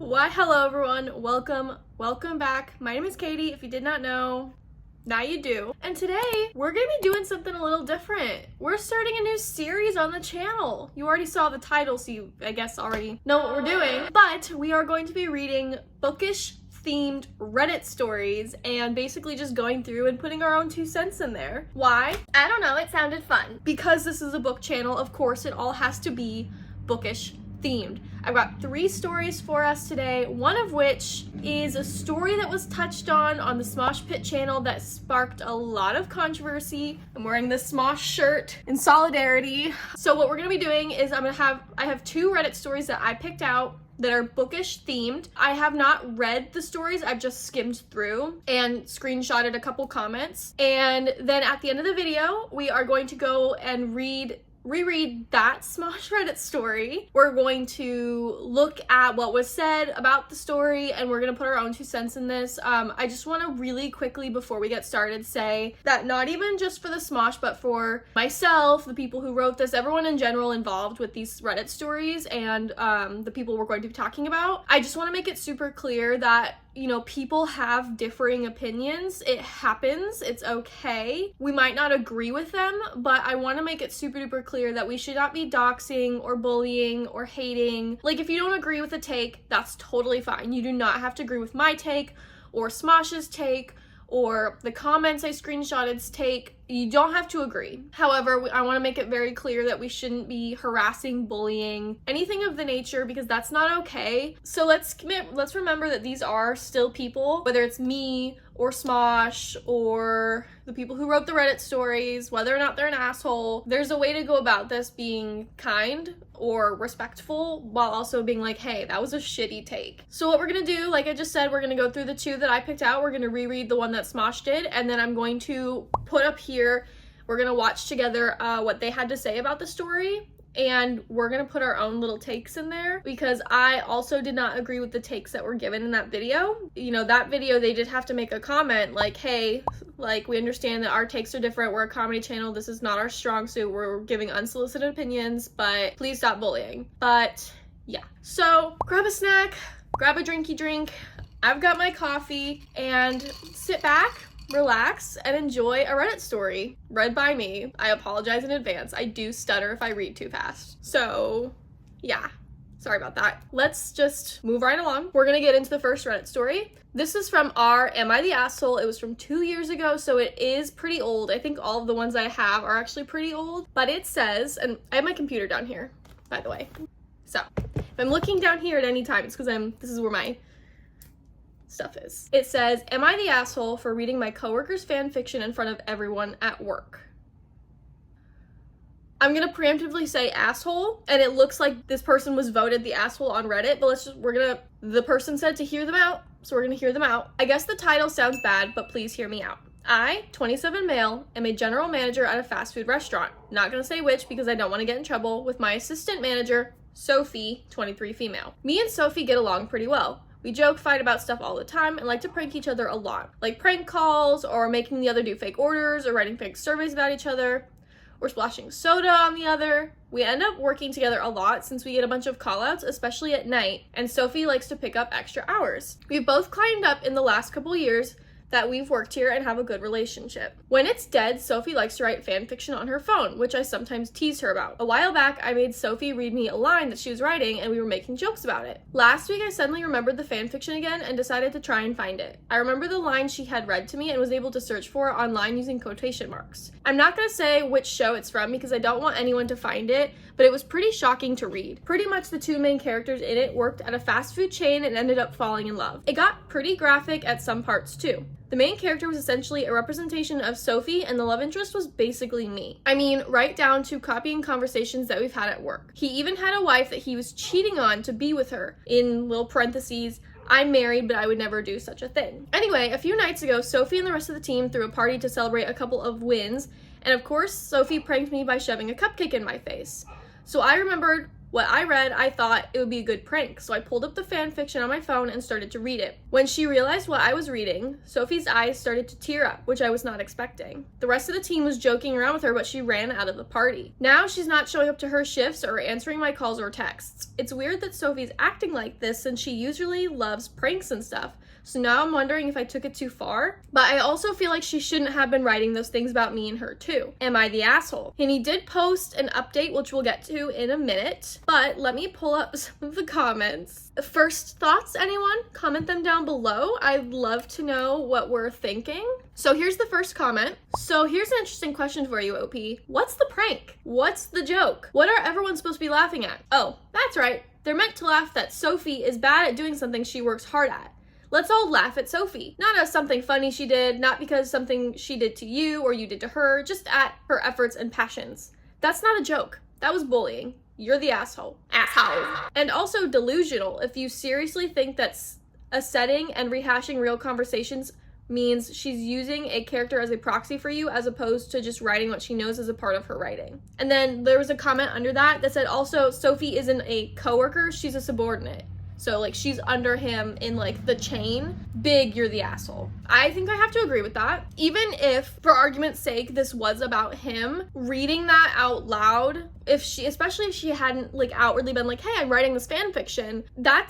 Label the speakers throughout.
Speaker 1: Why, hello everyone, welcome back. My name is Katie, if you did not know, now you do. And today, we're gonna be doing something a little different. We're starting a new series on the channel. You already saw the title, so you, I guess, already know what we're doing. But we are going to be reading bookish themed Reddit stories and basically just going through and putting our own 2 cents in there. Why? I don't know, it sounded fun. Because this is a book channel, of course, it all has to be bookish themed. I've got 3 stories for us today, one of which is a story that was touched on the Smosh Pit channel that sparked a lot of controversy. I'm wearing this Smosh shirt in solidarity. So what we're gonna be doing is I have 2 Reddit stories that I picked out that are bookish themed. I have not read the stories, I've just skimmed through and screenshotted a couple comments. And then at the end of the video, we are going to go and reread that Smosh Reddit story. We're going to look at what was said about the story and we're gonna put our own 2 cents in this. I just want to really quickly before we get started say that not even just for the Smosh but for myself, the people who wrote this, everyone in general involved with these Reddit stories and the people we're going to be talking about, I just want to make it super clear that people have differing opinions. It happens. It's okay. We might not agree with them, but I want to make it super duper clear that we should not be doxing or bullying or hating. Like, if you don't agree with a take, that's totally fine. You do not have to agree with my take or Smosh's take or the comments I screenshoted's take. You don't have to agree. However, I want to make it very clear that we shouldn't be harassing, bullying, anything of the nature, because that's not okay. So let's remember that these are still people, whether it's me or Smosh or the people who wrote the Reddit stories, whether or not they're an asshole. There's a way to go about this being kind or respectful while also being like, hey, that was a shitty take. So what we're gonna do, like I just said, we're gonna go through the 2 that I picked out. We're gonna reread the one that Smosh did, and then I'm going to put up here, we're gonna watch together what they had to say about the story, and we're gonna put our own little takes in there because I also did not agree with the takes that were given in that video. That video, they did have to make a comment like, hey, like, we understand that our takes are different, we're a comedy channel, this is not our strong suit, we're giving unsolicited opinions, but please stop bullying. But yeah, so grab a snack, grab a drinky drink, I've got my coffee, and sit back, relax, and enjoy a Reddit story read by me. I apologize in advance. I do stutter if I read too fast. So yeah, sorry about that. Let's just move right along. We're gonna get into the first Reddit story. This is from Am I the Asshole? It was from 2 years ago, so it is pretty old. I think all of the ones I have are actually pretty old, but it says, and I have my computer down here, by the way. So if I'm looking down here at any time, it's because this is where my stuff is. It says, am I the asshole for reading my coworker's fan fiction in front of everyone at work? I'm gonna preemptively say asshole, and it looks like this person was voted the asshole on Reddit, but the person said to hear them out, so we're gonna hear them out. I guess the title sounds bad, but please hear me out. I, 27 male, am a general manager at a fast food restaurant. Not gonna say which because I don't want to get in trouble, with my assistant manager, Sophie, 23 female. Me and Sophie get along pretty well. We joke, fight about stuff all the time, and like to prank each other a lot. Like prank calls, or making the other do fake orders, or writing fake surveys about each other, or splashing soda on the other. We end up working together a lot since we get a bunch of callouts, especially at night, and Sophie likes to pick up extra hours. We've both climbed up in the last couple years that we've worked here and have a good relationship. When it's dead, Sophie likes to write fan fiction on her phone, which I sometimes tease her about. A while back, I made Sophie read me a line that she was writing and we were making jokes about it. Last week, I suddenly remembered the fan fiction again and decided to try and find it. I remember the line she had read to me and was able to search for it online using quotation marks. I'm not gonna say which show it's from because I don't want anyone to find it, but it was pretty shocking to read. Pretty much the 2 main characters in it worked at a fast food chain and ended up falling in love. It got pretty graphic at some parts too. The main character was essentially a representation of Sophie and the love interest was basically me. I mean, right down to copying conversations that we've had at work. He even had a wife that he was cheating on to be with her. In little parentheses, I'm married, but I would never do such a thing. Anyway, a few nights ago, Sophie and the rest of the team threw a party to celebrate a couple of wins, and of course, Sophie pranked me by shoving a cupcake in my face. So I remembered What I read, I thought it would be a good prank, so I pulled up the fan fiction on my phone and started to read it. When she realized what I was reading, Sophie's eyes started to tear up, which I was not expecting. The rest of the team was joking around with her, but she ran out of the party. Now she's not showing up to her shifts or answering my calls or texts. It's weird that Sophie's acting like this since she usually loves pranks and stuff. So now I'm wondering if I took it too far. But I also feel like she shouldn't have been writing those things about me and her too. Am I the asshole? And he did post an update, which we'll get to in a minute. But let me pull up some of the comments. First thoughts, anyone? Comment them down below. I'd love to know what we're thinking. So here's the first comment. So here's an interesting question for you, OP. What's the prank? What's the joke? What are everyone supposed to be laughing at? Oh, that's right. They're meant to laugh that Sophie is bad at doing something she works hard at. Let's all laugh at Sophie. Not as something funny she did, not because something she did to you or you did to her, just at her efforts and passions. That's not a joke. That was bullying. You're the asshole. Asshole. And also delusional if you seriously think that's a setting and rehashing real conversations means she's using a character as a proxy for you as opposed to just writing what she knows as a part of her writing. And then there was a comment under that said also Sophie isn't a coworker, she's a subordinate. So, like, she's under him in, like, the chain. Big, you're the asshole. I think I have to agree with that. Even if, for argument's sake, this was about him, reading that out loud, especially if she hadn't, like, outwardly been like, hey, I'm writing this fan fiction, that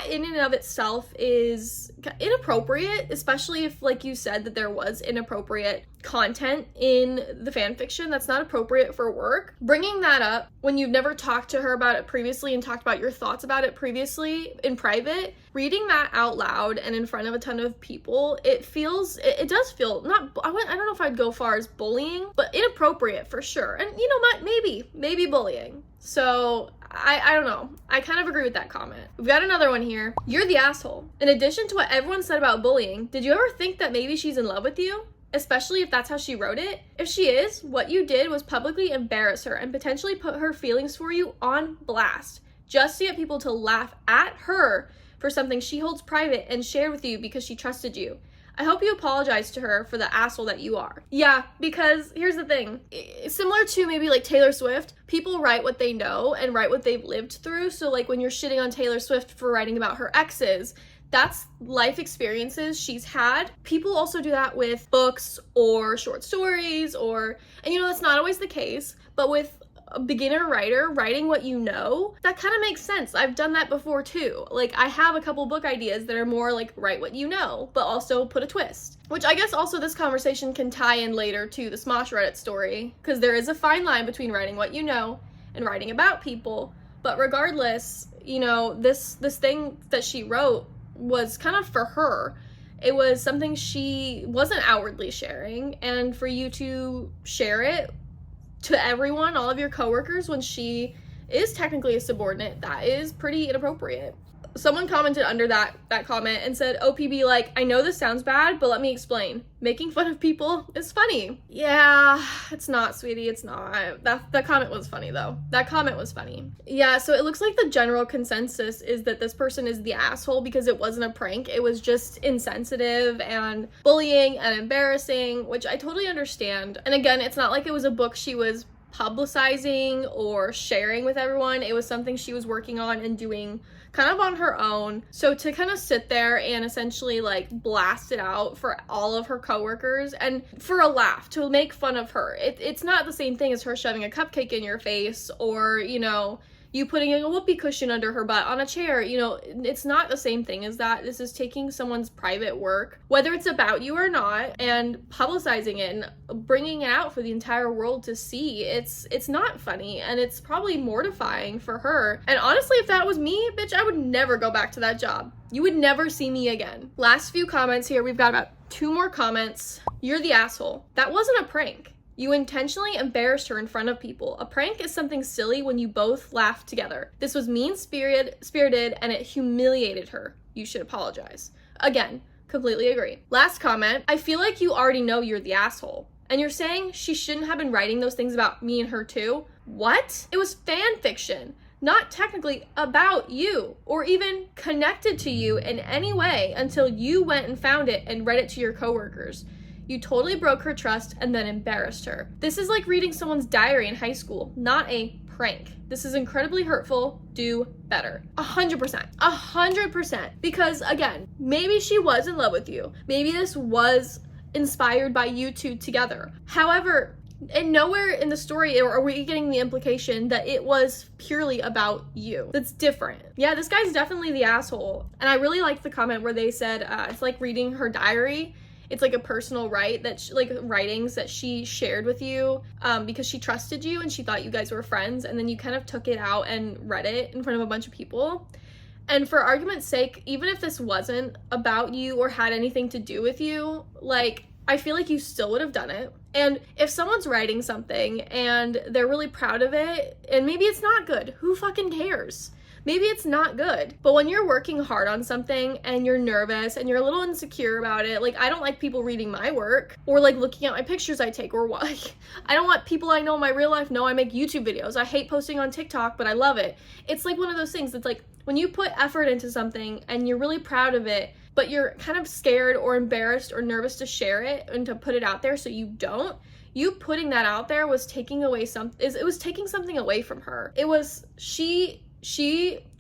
Speaker 1: in and of itself is inappropriate, especially if, like you said, that there was inappropriate content in the fan fiction that's not appropriate for work. Bringing that up when you've never talked to her about it previously and talked about your thoughts about it previously in private, reading that out loud and in front of a ton of people, it does feel not, I don't know if I'd go far as bullying, but inappropriate for sure. And you know what, maybe bullying. So I don't know. I kind of agree with that comment. We've got another one here. You're the asshole. In addition to what everyone said about bullying, did you ever think that maybe she's in love with you? Especially if that's how she wrote it. If she is, what you did was publicly embarrass her and potentially put her feelings for you on blast, just to get people to laugh at her for something she holds private and shared with you because she trusted you. I hope you apologize to her for the asshole that you are. Yeah, because here's the thing. Similar to maybe like Taylor Swift, people write what they know and write what they've lived through. So like when you're shitting on Taylor Swift for writing about her exes, that's life experiences she's had. People also do that with books or short stories and you know, that's not always the case, but with a beginner writer writing what you know, that kind of makes sense. I've done that before too. Like I have a couple book ideas that are more like write what you know, but also put a twist. Which I guess also this conversation can tie in later to the Smosh Reddit story, because there is a fine line between writing what you know and writing about people. But regardless, you know, this thing that she wrote was kind of for her. It was something she wasn't outwardly sharing, and for you to share it to everyone, all of your coworkers, when she is technically a subordinate, that is pretty inappropriate. Someone commented under that comment and said, OPB, like, I know this sounds bad, but let me explain. Making fun of people is funny. Yeah, it's not, sweetie, it's not. That comment was funny, though. That comment was funny. Yeah, so it looks like the general consensus is that this person is the asshole because it wasn't a prank. It was just insensitive and bullying and embarrassing, which I totally understand. And again, it's not like it was a book she was publicizing or sharing with everyone. It was something she was working on and doing kind of on her own. So to kind of sit there and essentially like blast it out for all of her coworkers and for a laugh, to make fun of her, it's not the same thing as her shoving a cupcake in your face or, you know, you putting a whoopee cushion under her butt on a chair. You know, it's not the same thing as that. This is taking someone's private work, whether it's about you or not, and publicizing it and bringing it out for the entire world to see. It's not funny, and it's probably mortifying for her. And honestly, if that was me, bitch, I would never go back to that job. You would never see me again. Last few comments here. We've got about 2 more comments. You're the asshole. That wasn't a prank. You intentionally embarrassed her in front of people. A prank is something silly when you both laugh together. This was mean-spirited, and it humiliated her. You should apologize. Again, completely agree. Last comment. I feel like you already know you're the asshole. And you're saying she shouldn't have been writing those things about me and her too? What? It was fan fiction. Not technically about you or even connected to you in any way until you went and found it and read it to your coworkers. You totally broke her trust and then embarrassed her. This is like reading someone's diary in high school, not a prank. This is incredibly hurtful. Do better. 100%. 100%. Because again, maybe she was in love with you. Maybe this was inspired by you two together. However, and nowhere in the story are we getting the implication that it was purely about you. That's different. Yeah, this guy's definitely the asshole. And I really liked the comment where they said it's like reading her diary. It's like a personal writings that she shared with you because she trusted you and she thought you guys were friends, and then you kind of took it out and read it in front of a bunch of people. And for argument's sake, even if this wasn't about you or had anything to do with you, like, I feel like you still would have done it. And if someone's writing something and they're really proud of it, and maybe it's not good, who fucking cares? Maybe it's not good. But when you're working hard on something and you're nervous and you're a little insecure about it, like, I don't like people reading my work or like looking at my pictures I take, or what. I don't want people I know in my real life know I make YouTube videos. I hate posting on TikTok, but I love it. It's like one of those things that's like, when you put effort into something and you're really proud of it, but you're kind of scared or embarrassed or nervous to share it and to put it out there, so you don't, you putting that out there was taking away it was taking something away from her. It was, she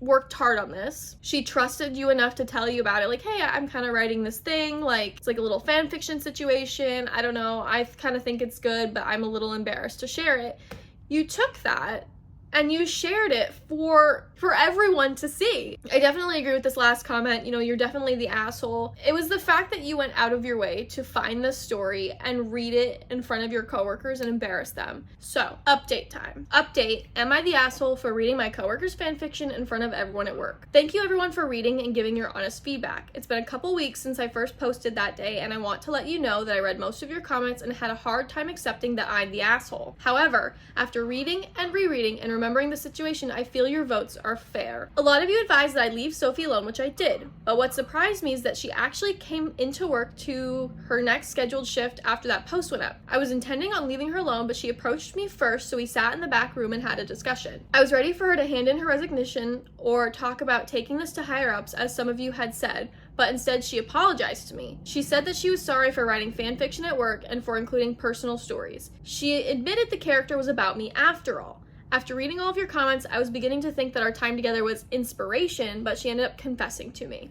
Speaker 1: worked hard on this. She trusted you enough to tell you about it. Like, hey, I'm kind of writing this thing. Like, it's like a little fan fiction situation. I don't know. I kind of think it's good, but I'm a little embarrassed to share it. You took that and you shared it for everyone to see. I definitely agree with this last comment. You know, you're definitely the asshole. It was the fact that you went out of your way to find this story and read it in front of your coworkers and embarrass them. So, update time. Update, am I the asshole for reading my coworkers' fanfiction in front of everyone at work? Thank you everyone for reading and giving your honest feedback. It's been a couple weeks since I first posted that day, and I want to let you know that I read most of your comments and had a hard time accepting that I'm the asshole. However, after reading and rereading and remembering the situation, I feel your votes are fair. A lot of you advised that I leave Sophie alone, which I did, but what surprised me is that she actually came into work to her next scheduled shift after that post went up. I was intending on leaving her alone, but she approached me first, so we sat in the back room and had a discussion. I was ready for her to hand in her resignation or talk about taking this to higher ups, as some of you had said, but instead she apologized to me. She said that she was sorry for writing fan fiction at work and for including personal stories. She admitted the character was about me after all. After reading all of your comments, I was beginning to think that our time together was inspiration, but she ended up confessing to me.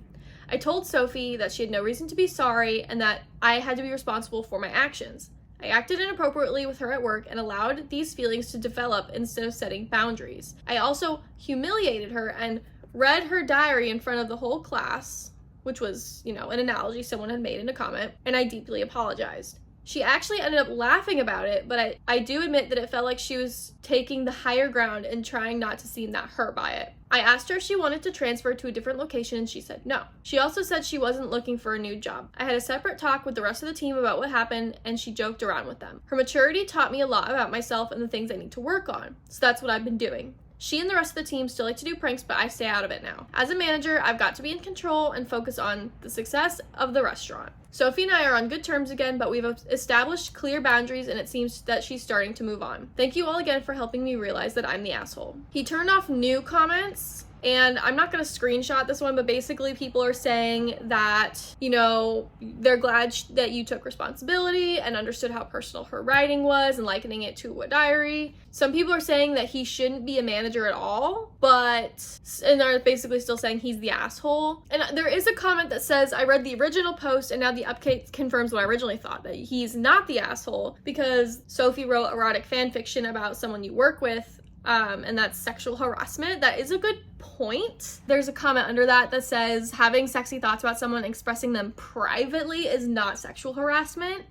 Speaker 1: I told Sophie that she had no reason to be sorry and that I had to be responsible for my actions. I acted inappropriately with her at work and allowed these feelings to develop instead of setting boundaries. I also humiliated her and read her diary in front of the whole class, which was, you know, an analogy someone had made in a comment, and I deeply apologized. She actually ended up laughing about it, but I do admit that it felt like she was taking the higher ground and trying not to seem that hurt by it. I asked her if she wanted to transfer to a different location and she said no. She also said she wasn't looking for a new job. I had a separate talk with the rest of the team about what happened and she joked around with them. Her maturity taught me a lot about myself and the things I need to work on, so that's what I've been doing. She and the rest of the team still like to do pranks, but I stay out of it now. As a manager, I've got to be in control and focus on the success of the restaurant. Sophie and I are on good terms again, but we've established clear boundaries and it seems that she's starting to move on. Thank you all again for helping me realize that I'm the asshole. He turned off new comments. And I'm not going to screenshot this one, but basically people are saying that, you know, they're glad that you took responsibility and understood how personal her writing was and likening it to a diary. Some people are saying that he shouldn't be a manager at all, and they're basically still saying he's the asshole. And there is a comment that says, I read the original post and now the update confirms what I originally thought, that he's not the asshole because Sophie wrote erotic fan fiction about someone you work with. And that's sexual harassment. That is a good point. There's a comment under that says having sexy thoughts about someone, expressing them privately is not sexual harassment.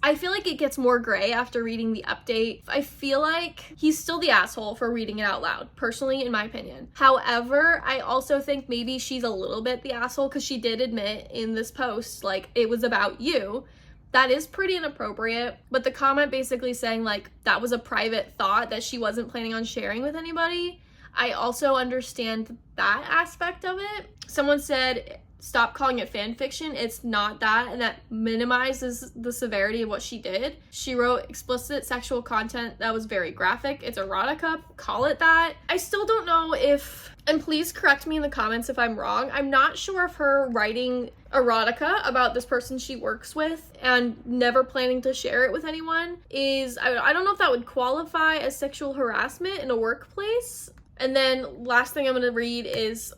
Speaker 1: I feel like it gets more gray after reading the update. I feel like he's still the asshole for reading it out loud, personally, in my opinion. However, I also think maybe she's a little bit the asshole because she did admit in this post, like, it was about you. That is pretty inappropriate, but the comment basically saying like that was a private thought that she wasn't planning on sharing with anybody. I also understand that aspect of it. Someone said, stop calling it fan fiction. It's not that, and that minimizes the severity of what she did. She wrote explicit sexual content that was very graphic. It's erotica, call it that. I still don't know if And please correct me in the comments if I'm wrong. I'm not sure if her writing erotica about this person she works with and never planning to share it with anyone is, I don't know if that would qualify as sexual harassment in a workplace. And then last thing I'm going to read is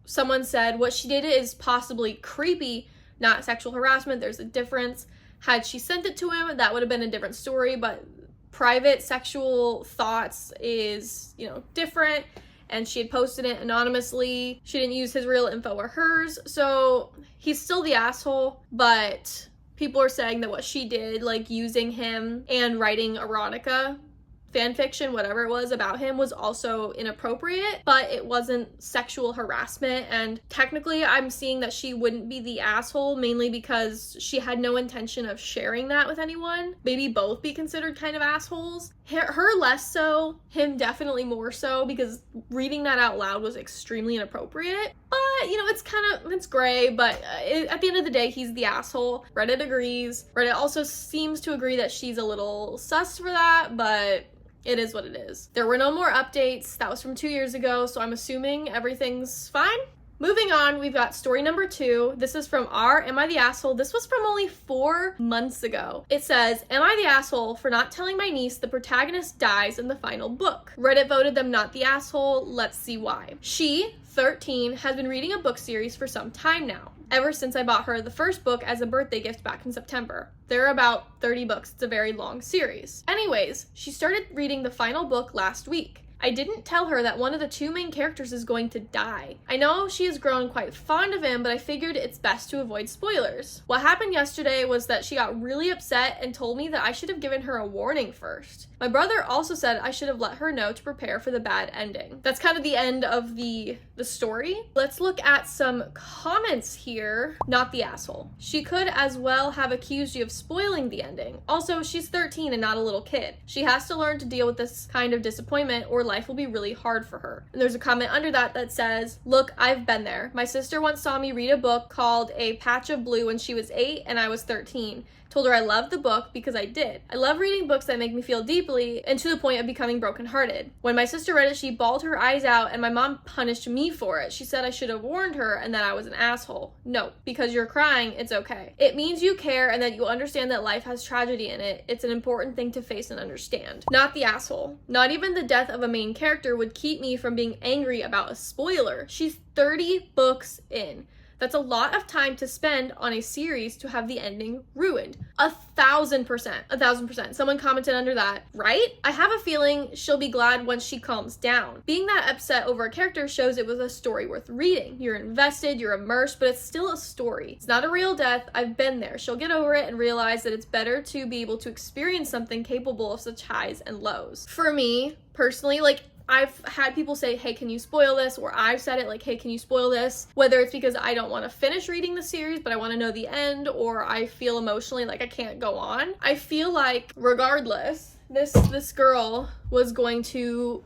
Speaker 1: someone said what she did is possibly creepy, not sexual harassment. There's a difference. Had she sent it to him, that would have been a different story, but private sexual thoughts is, different. And she had posted it anonymously. She didn't use his real info or hers. So he's still the asshole, but people are saying that what she did, like using him and writing erotica, fan fiction, whatever it was about him, was also inappropriate, but it wasn't sexual harassment. And technically I'm seeing that she wouldn't be the asshole, mainly because she had no intention of sharing that with anyone. Maybe both be considered kind of assholes. Her less so, him definitely more so, because reading that out loud was extremely inappropriate. But, it's gray, but at the end of the day, he's the asshole. Reddit agrees. Reddit also seems to agree that she's a little sus for that, but it is what it is. There were no more updates. That was from 2 years ago, so I'm assuming everything's fine. Moving on, we've got story number 2. This is from Am I the Asshole? This was from only 4 months ago. It says, am I the asshole for not telling my niece the protagonist dies in the final book? Reddit voted them not the asshole. Let's see why. She, 13, has been reading a book series for some time now, ever since I bought her the first book as a birthday gift back in September. There are about 30 books. It's a very long series. Anyways, she started reading the final book last week. I didn't tell her that one of the 2 main characters is going to die. I know she has grown quite fond of him, but I figured it's best to avoid spoilers. What happened yesterday was that she got really upset and told me that I should have given her a warning first. My brother also said I should have let her know to prepare for the bad ending. That's kind of the end of the story. Let's look at some comments here. Not the asshole. She could as well have accused you of spoiling the ending. Also, she's 13 and not a little kid. She has to learn to deal with this kind of disappointment or life will be really hard for her. And there's a comment under that says, look, I've been there. My sister once saw me read a book called A Patch of Blue when she was 8 and I was 13. Told her I loved the book because I did. I love reading books that make me feel deeply and to the point of becoming brokenhearted. When my sister read it, she bawled her eyes out and my mom punished me for it. She said I should have warned her and that I was an asshole. No, because you're crying, it's okay. It means you care and that you understand that life has tragedy in it. It's an important thing to face and understand. Not the asshole. Not even the death of a main character would keep me from being angry about a spoiler. She's 30 books in. That's a lot of time to spend on a series to have the ending ruined. 1,000%. 1,000%. Someone commented under that, right? I have a feeling she'll be glad once she calms down. Being that upset over a character shows it was a story worth reading. You're invested, you're immersed, but it's still a story. It's not a real death. I've been there. She'll get over it and realize that it's better to be able to experience something capable of such highs and lows. For me, personally, I've had people say, hey, can you spoil this? Or I've said it hey, can you spoil this? Whether it's because I don't want to finish reading the series, but I want to know the end, or I feel emotionally like I can't go on. I feel like regardless, this girl was going to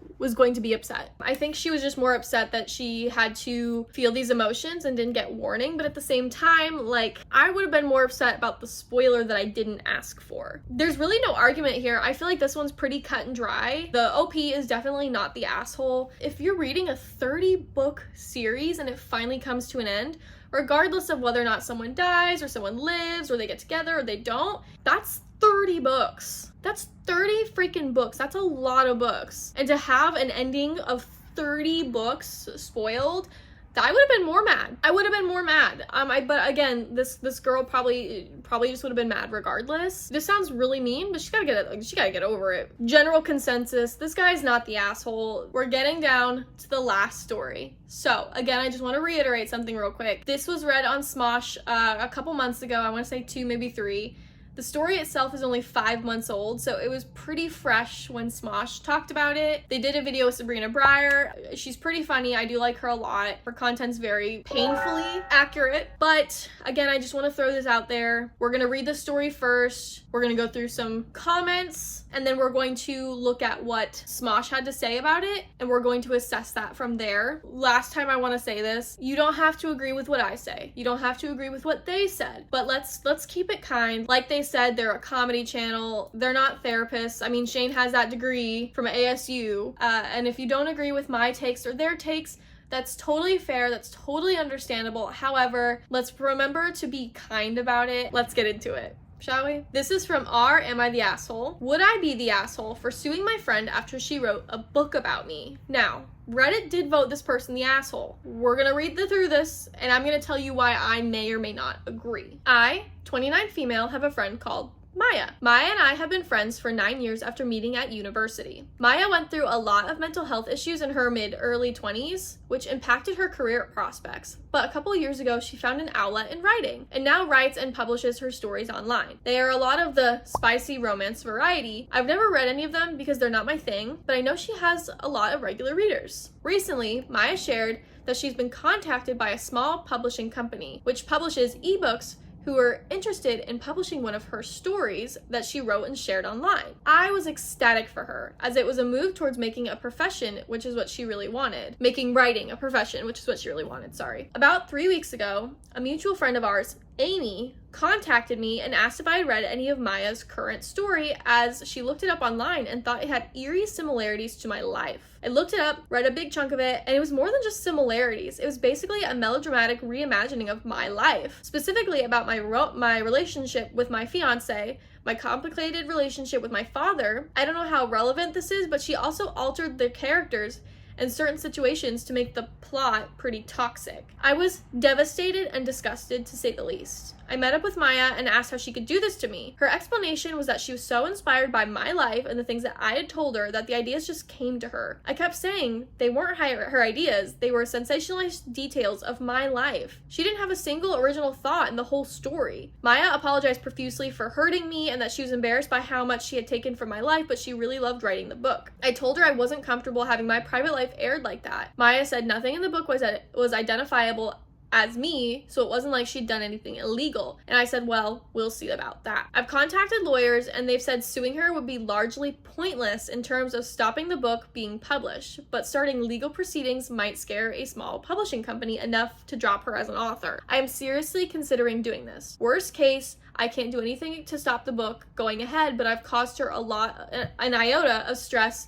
Speaker 1: be upset. I think she was just more upset that she had to feel these emotions and didn't get warning, but at the same time, I would have been more upset about the spoiler that I didn't ask for. There's really no argument here. I feel like this one's pretty cut and dry. The OP is definitely not the asshole. If you're reading a 30-book series and it finally comes to an end, regardless of whether or not someone dies or someone lives or they get together or they don't, that's 30 books. That's 30 freaking books. That's a lot of books. And to have an ending of 30 books spoiled, I would have been more mad. I would have been more mad. But again, this girl probably just would have been mad regardless. This sounds really mean, but she gotta get over it. General consensus, this guy's not the asshole. We're getting down to the last story. So again, I just want to reiterate something real quick. This was read on Smosh a couple months ago. I want to say 2, maybe 3. The story itself is only 5 months old, so it was pretty fresh when Smosh talked about it. They did a video with Sabrina Breyer. She's pretty funny. I do like her a lot. Her content's very painfully accurate. But again, I just want to throw this out there. We're going to read the story first. We're going to go through some comments, and then we're going to look at what Smosh had to say about it, and we're going to assess that from there. Last time I want to say this, you don't have to agree with what I say. You don't have to agree with what they said, but let's keep it kind. Like they said, they're a comedy channel. They're not therapists. I mean, Shane has that degree from ASU, and if you don't agree with my takes or their takes, That's totally fair. That's totally understandable. However, let's remember to be kind about it. Let's get into it, shall we? This is from Am I the Asshole? Would I be the asshole for suing my friend after she wrote a book about me? Now, Reddit did vote this person the asshole. We're gonna read through this, and I'm gonna tell you why I may or may not agree. I, 29 female, have a friend called Maya. Maya and I have been friends for 9 years after meeting at university. Maya went through a lot of mental health issues in her mid-early 20s, which impacted her career prospects. But a couple years ago, she found an outlet in writing, and now writes and publishes her stories online. They are a lot of the spicy romance variety. I've never read any of them because they're not my thing, but I know she has a lot of regular readers. Recently, Maya shared that she's been contacted by a small publishing company, which publishes ebooks, who were interested in publishing one of her stories that she wrote and shared online. I was ecstatic for her, as it was a move towards making a profession, which is what she really wanted. Making writing a profession, which is what she really wanted, sorry. About 3 weeks ago, a mutual friend of ours, Amy, contacted me and asked if I had read any of Maya's current story, as she looked it up online and thought it had eerie similarities to my life. I looked it up, read a big chunk of it, and it was more than just similarities. It was basically a melodramatic reimagining of my life, specifically about my relationship with my fiance, my complicated relationship with my father. I don't know how relevant this is, but she also altered the characters and certain situations to make the plot pretty toxic. I was devastated and disgusted, to say the least. I met up with Maya and asked how she could do this to me. Her explanation was that she was so inspired by my life and the things that I had told her that the ideas just came to her. I kept saying they weren't her ideas, they were sensationalized details of my life. She didn't have a single original thought in the whole story. Maya apologized profusely for hurting me and that she was embarrassed by how much she had taken from my life, but she really loved writing the book. I told her I wasn't comfortable having my private life aired like that. Maya said nothing in the book was identifiable as me, so it wasn't like she'd done anything illegal. And I said, well, we'll see about that. I've contacted lawyers and they've said suing her would be largely pointless in terms of stopping the book being published, but starting legal proceedings might scare a small publishing company enough to drop her as an author. I am seriously considering doing this. Worst case, I can't do anything to stop the book going ahead, but I've caused her an iota of stress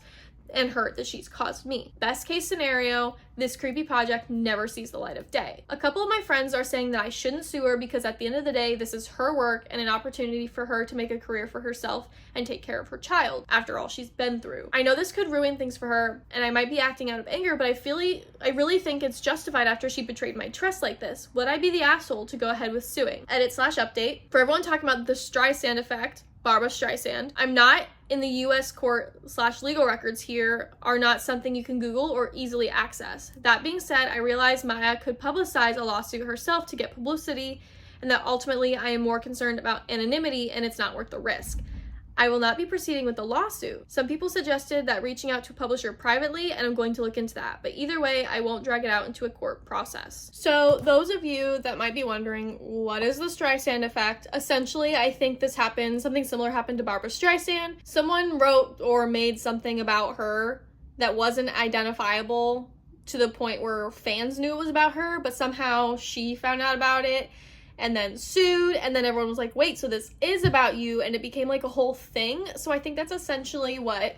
Speaker 1: and hurt that she's caused me. Best case scenario, this creepy project never sees the light of day. A couple of my friends are saying that I shouldn't sue her because at the end of the day, this is her work and an opportunity for her to make a career for herself and take care of her child after all she's been through. I know this could ruin things for her and I might be acting out of anger, but I really think it's justified after she betrayed my trust like this. Would I be the asshole to go ahead with suing? Edit/update. For everyone talking about the Streisand effect, Barbara Streisand, I'm not in the US court/legal records here are not something you can Google or easily access. That being said, I realize Maya could publicize a lawsuit herself to get publicity, and that ultimately I am more concerned about anonymity and it's not worth the risk. I will not be proceeding with the lawsuit. Some people suggested that reaching out to a publisher privately, and I'm going to look into that. But either way, I won't drag it out into a court process. So those of you that might be wondering, what is the Streisand effect? Essentially, I think this happened, something similar happened to Barbara Streisand. Someone wrote or made something about her that wasn't identifiable to the point where fans knew it was about her, but somehow she found out about it and then sued, and then everyone was like, wait, so this is about you, and it became like a whole thing. So I think that's essentially what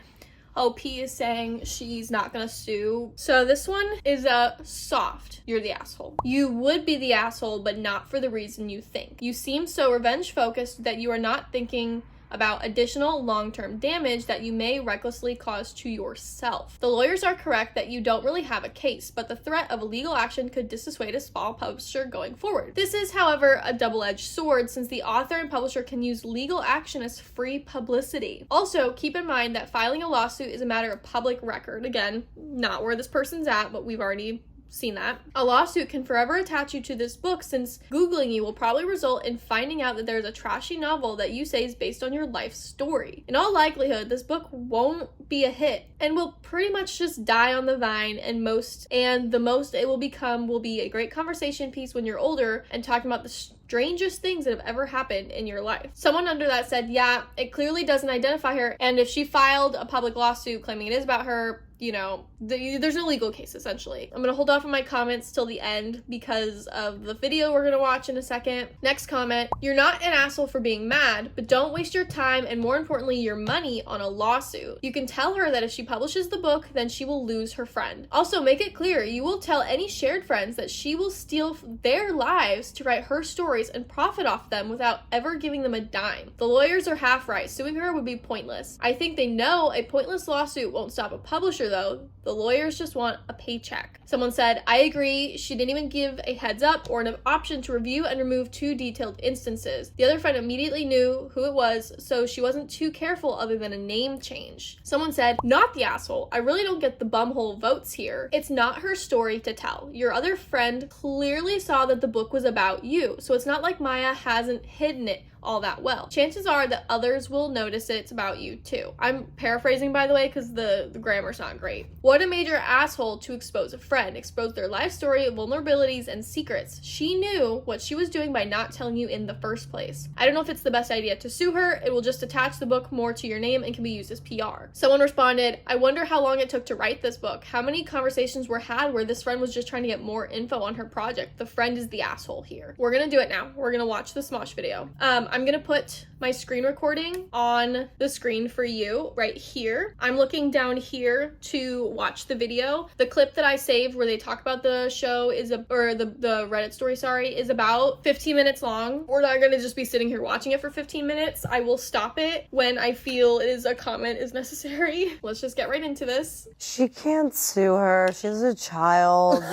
Speaker 1: OP is saying. She's not gonna sue. So this one is a soft, you're the asshole. You would be the asshole, but not for the reason you think. You seem so revenge focused that you are not thinking about additional long-term damage that you may recklessly cause to yourself. The lawyers are correct that you don't really have a case, but the threat of legal action could dissuade a small publisher going forward. This is, however, a double-edged sword since the author and publisher can use legal action as free publicity. Also, keep in mind that filing a lawsuit is a matter of public record. Again, not where this person's at, but we've already seen that. A lawsuit can forever attach you to this book since Googling you will probably result in finding out that there's a trashy novel that you say is based on your life story. In all likelihood, this book won't be a hit and will pretty much just die on the vine, and the most it will become will be a great conversation piece when you're older and talking about the strangest things that have ever happened in your life. Someone under that said, yeah, it clearly doesn't identify her, and if she filed a public lawsuit claiming it is about her, you know, there's no legal case, essentially. I'm gonna hold off on my comments till the end because of the video we're gonna watch in a second. Next comment, you're not an asshole for being mad, but don't waste your time and more importantly, your money on a lawsuit. You can tell her that if she publishes the book, then she will lose her friend. Also, make it clear you will tell any shared friends that she will steal their lives to write her stories and profit off them without ever giving them a dime. The lawyers are half right. Suing her would be pointless. I think they know a pointless lawsuit won't stop a publisher though. The lawyers just want a paycheck. Someone said, I agree. She didn't even give a heads up or an option to review and remove 2 detailed instances. The other friend immediately knew who it was, so she wasn't too careful other than a name change. Someone said, not the asshole. I really don't get the bumhole votes here. It's not her story to tell. Your other friend clearly saw that the book was about you, so it's not like Maya hasn't hidden it all that well. Chances are that others will notice it's about you too. I'm paraphrasing, by the way, because the grammar's not great. What a major asshole to expose a friend, expose their life story, vulnerabilities, and secrets. She knew what she was doing by not telling you in the first place. I don't know if it's the best idea to sue her. It will just attach the book more to your name and can be used as PR. Someone responded, I wonder how long it took to write this book. How many conversations were had where this friend was just trying to get more info on her project? The friend is the asshole here. We're gonna do it now. We're gonna watch the Smosh video. I'm gonna put my screen recording on the screen for you right here. I'm looking down here to watch the video. The clip that I saved where they talk about the show the Reddit story, sorry, is about 15 minutes long. We're not gonna just be sitting here watching it for 15 minutes. I will stop it when I feel a comment is necessary. Let's just get right into this.
Speaker 2: She can't sue her. She's a child.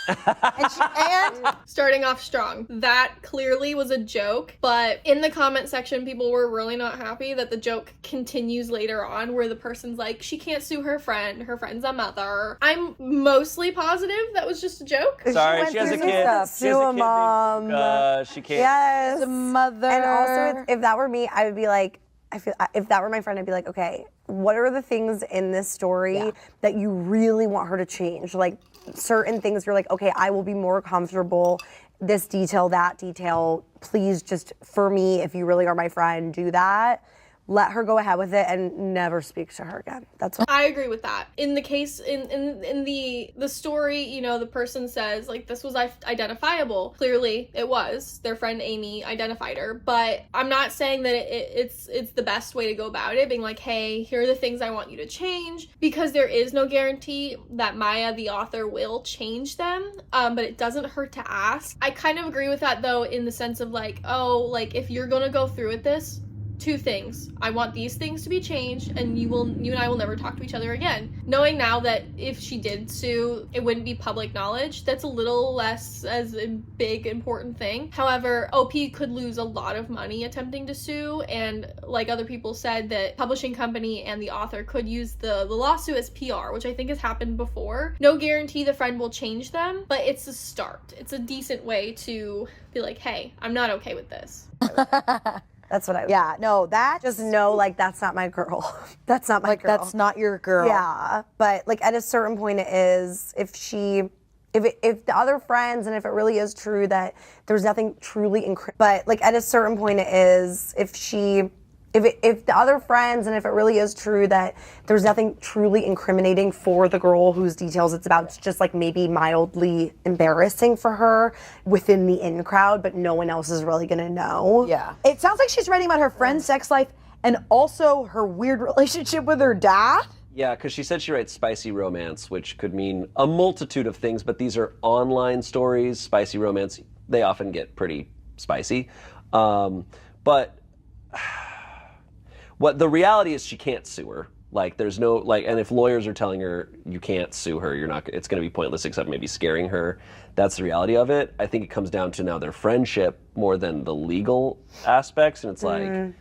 Speaker 1: and starting off strong. That clearly was a joke, but in the comment section, people were really not happy that the joke continues later on where the person's like, she can't sue her friend's a mother. I'm mostly positive that was just a joke.
Speaker 3: Sorry, she has a kid.
Speaker 2: Sue a mom.
Speaker 3: She can't.
Speaker 2: Yes.
Speaker 4: The mother.
Speaker 2: And also, if that were me, I would be like, if that were my friend, I'd be like, okay, what are the things in this story that you really want her to change? Like certain things you're like, okay, I will be more comfortable, this detail, that detail, please just, for me, if you really are my friend, do that. Let her go ahead with it and never speak to her again. That's what
Speaker 1: I agree with that. In the case, in the story, you know, the person says, like, this was identifiable. Clearly, it was. Their friend Amy identified her. But I'm not saying that it's the best way to go about it, being like, hey, here are the things I want you to change, because there is no guarantee that Maya, the author, will change them, but it doesn't hurt to ask. I kind of agree with that, though, in the sense of, like, oh, like, if you're gonna go through with this, 2 things. I want these things to be changed, and you and I will never talk to each other again. Knowing now that if she did sue, it wouldn't be public knowledge, that's a little less as a big important thing. However, OP could lose a lot of money attempting to sue, and like other people said, that publishing company and the author could use the lawsuit as PR, which I think has happened before. No guarantee the friend will change them, but it's a start. It's a decent way to be like, hey, I'm not okay with this.
Speaker 2: That's what I would.
Speaker 4: Yeah, no, that
Speaker 2: Just know, like, that's not my girl. That's not my girl.
Speaker 4: that's not your girl.
Speaker 2: Yeah, but like at a certain point it is, if the other friends, and if it really is true that there's nothing truly but like at a certain point it is, if the other friends, and if it really is true that there's nothing truly incriminating for the girl whose details it's about, it's just like maybe mildly embarrassing for her within the in crowd, but no one else is really gonna know.
Speaker 4: Yeah. It sounds like she's writing about her friend's sex life and also her weird relationship with her dad.
Speaker 3: Yeah, because she said she writes spicy romance, which could mean a multitude of things, but these are online stories. Spicy romance, they often get pretty spicy. But what the reality is, she can't sue her. Like, there's no, like, and if lawyers are telling her you can't sue her, it's going to be pointless except maybe scaring her. That's the reality of it. I think it comes down to now their friendship more than the legal aspects. And it's like,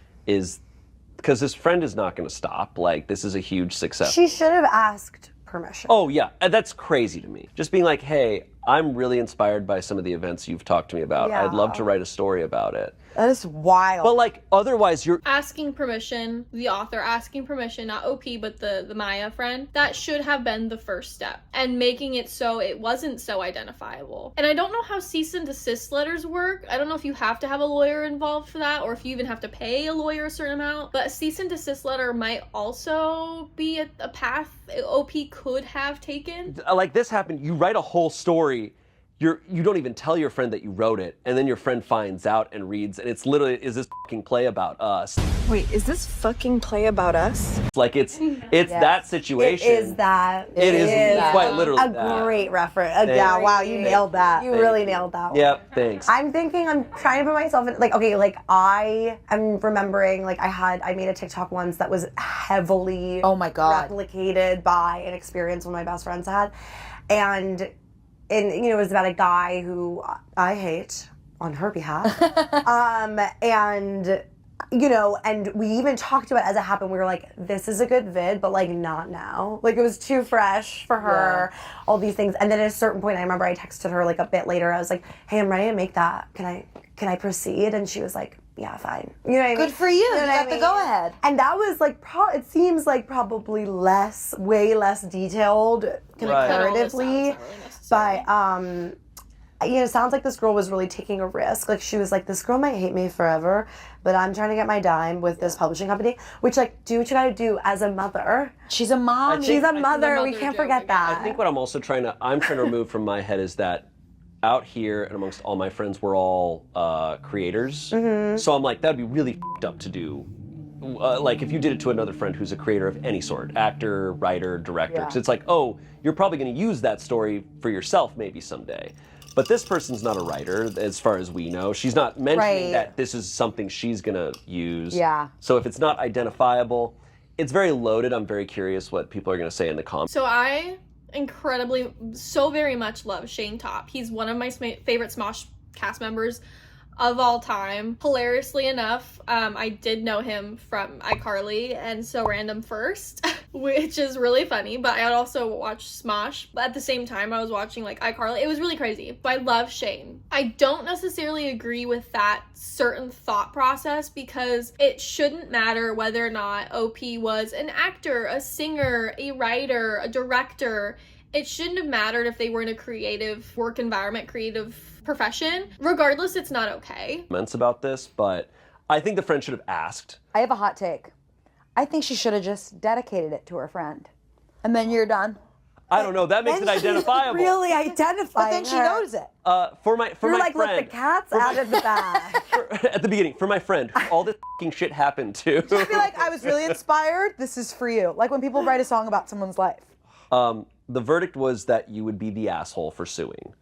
Speaker 3: because this friend is not going to stop. Like, this is a huge success.
Speaker 2: She should have asked permission.
Speaker 3: Oh, yeah. That's crazy to me. Just being like, hey, I'm really inspired by some of the events you've talked to me about.
Speaker 2: Yeah.
Speaker 3: I'd love to write a story about it.
Speaker 4: That is wild.
Speaker 3: But like, otherwise you're...
Speaker 1: Asking permission, the author asking permission, not OP, but the Maya friend, that should have been the first step. And making it so it wasn't so identifiable. And I don't know how cease and desist letters work. I don't know if you have to have a lawyer involved for that, or if you even have to pay a lawyer a certain amount. But a cease and desist letter might also be a path OP could have taken.
Speaker 3: Like, this happened, you write a whole story, you don't even tell your friend that you wrote it, and then your friend finds out and reads, and it's literally, is this fucking play about us?
Speaker 5: Wait, is this fucking play about us?
Speaker 3: Like, it's that situation.
Speaker 2: It is that.
Speaker 3: It is quite literally
Speaker 2: a
Speaker 3: that.
Speaker 2: great reference.
Speaker 4: yeah, wow, you nailed that.
Speaker 2: You really nailed that one.
Speaker 3: Yep, thanks.
Speaker 2: I'm trying to put myself in, like, okay, like, I am remembering, like, I made a TikTok once that was heavily
Speaker 4: Oh my God.
Speaker 2: replicated by an experience one of my best friends had. And it was about a guy who I hate on her behalf. And we even talked about it as it happened. We were like, this is a good vid, but like not now. Like, it was too fresh for her, all these things. And then at a certain point, I remember I texted her like a bit later. I was like, hey, I'm ready to make that. Can I proceed? And she was like, yeah, fine. You know what I mean?
Speaker 4: Good for you. You got the go ahead.
Speaker 2: And that was like, it seems like probably way less detailed comparatively. But it sounds like this girl was really taking a risk. Like, she was like, this girl might hate me forever, but I'm trying to get my dime with this publishing company. Which, like, do what you gotta do as a mother.
Speaker 4: She's a mom.
Speaker 2: She's a mother. We can't forget that.
Speaker 3: I think what I'm also trying to remove from my head is that out here and amongst all my friends, we're all creators.
Speaker 2: Mm-hmm.
Speaker 3: So I'm like, that'd be really f***ed up to do. Like, if you did it to another friend who's a creator of any sort, actor, writer, director, because it's like, oh, you're probably going to use that story for yourself maybe someday. But this person's not a writer, as far as we know. She's not mentioning that this is something she's going to use.
Speaker 4: Yeah.
Speaker 3: So if it's not identifiable, it's very loaded. I'm very curious what people are going to say in the comments.
Speaker 1: So I so very much love Shane Topp. He's one of my favorite Smosh cast members of all time. Hilariously enough, I did know him from iCarly and So Random first, which is really funny, but I had also watched Smosh. But at the same time, I was watching like iCarly. It was really crazy, but I love Shane. I don't necessarily agree with that certain thought process, because it shouldn't matter whether or not OP was an actor, a singer, a writer, a director. It shouldn't have mattered if they were in a creative work environment, creative profession. Regardless, it's not okay.
Speaker 3: About this, but I think the friend should have asked.
Speaker 4: I have a hot take. I think she should have just dedicated it to her friend. And then you're done.
Speaker 3: I don't know. That makes it identifiable.
Speaker 2: Really identifying
Speaker 4: But then she knows it.
Speaker 3: For my
Speaker 2: You're like,
Speaker 3: friend.
Speaker 2: let the cat's out of the bag.
Speaker 3: At the beginning, for my friend, who all this f***ing shit happened to.
Speaker 4: I feel like I was really inspired. This is for you. Like when people write a song about someone's life.
Speaker 3: The verdict was that you would be the asshole for suing.